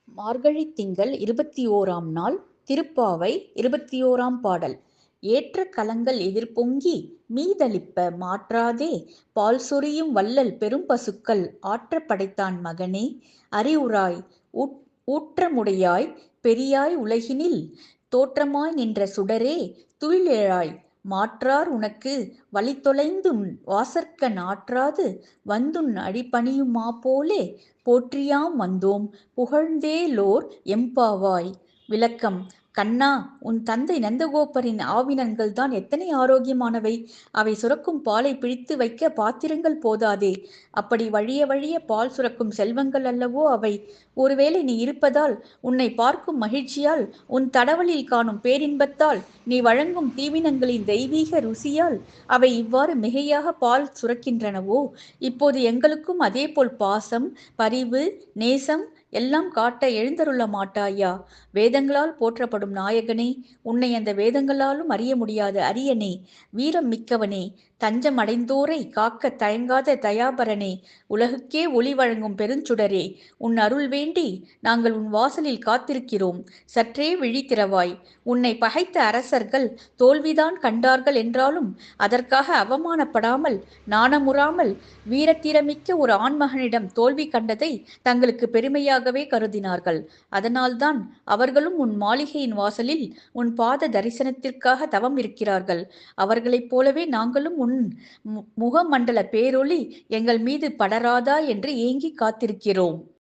மார்கழித் திங்கள் 21ஆம் நாள். திருப்பாவை 21ஆம் பாடல். ஏற்ற கலங்கள் எதிர்பொங்கி மீதளிப்ப மாற்றாதே பால்சொரியும் வள்ளல் பெரும்பசுக்கள் ஆற்றப் படைத்தான் மகனே. அறிவுராய் ஊற்றமுடையாய் பெரியாய் உலகினில் தோற்றமாய் நின்ற சுடரே துயிலெழாய். மாற்றார் உனக்கு வழித்தொலைந்துன் வாசற்கண் ஆற்றாது வந்துன் அடிபணியுமாபோலே போற்றியாம் வந்தோம் புகழ்ந்தேலோர் எம்பாவாய். விளக்கம். கண்ணா, உன் தந்தை நந்தகோபரின் ஆவினன்கள்தான் எத்தனை ஆரோக்கியமானவை! அவை சுரக்கும் பாலை பிடித்து வைக்க பாத்திரங்கள் போதாதே. அப்படி வழிய வழிய பால் சுரக்கும் செல்வங்கள் அல்லவோ அவை. ஒருவேளை நீ இருப்பதால், உன்னை பார்க்கும் மகிழ்ச்சியால், உன் தடவலில் காணும் பேரின்பத்தால், நீ வழங்கும் தீவினங்களின் தெய்வீக ருசியால் அவை இவ்வாறு மிகையாக பால் சுரக்கின்றனவோ? இப்போது எங்களுக்கும் அதேபோல் பாசம், பரிவு, நேசம் எல்லாம் காட்ட எழுந்தருள மாட்டாயா? வேதங்களால் போற்றப்படும் நாயகனே, உன்னை அந்த வேதங்களாலும் அறிய முடியாத அரியனே, வீரம் மிக்கவனே, தஞ்சம் அடைந்தோரை காக்க தயங்காத தயாபரனே, உலகுக்கே ஒளி வழங்கும் பெருஞ்சுடரே, உன் அருள் வேண்டி நாங்கள் உன் வாசலில் காத்திருக்கிறோம். சற்றே விழித்திரவாய். உன்னை பகைத்த அரசர்கள் தோல்விதான் கண்டார்கள் என்றாலும் அதற்காக அவமானப்படாமல், நாணமுறாமல், வீரத்தீரமிக்க ஒரு ஆண்மகனிடம் தோல்வி கண்டதை தங்களுக்கு பெருமையாகவே கருதினார்கள். அதனால்தான் அவர்களும் உன் மாளிகையின் வாசலில் உன் பாத தரிசனத்திற்காக தவம் இருக்கிறார்கள். அவர்களைப் போலவே நாங்களும் உன் முகமண்டல பேரொளி எங்கள் மீது படராதா என்று ஏங்கி காத்திருக்கிறோம்.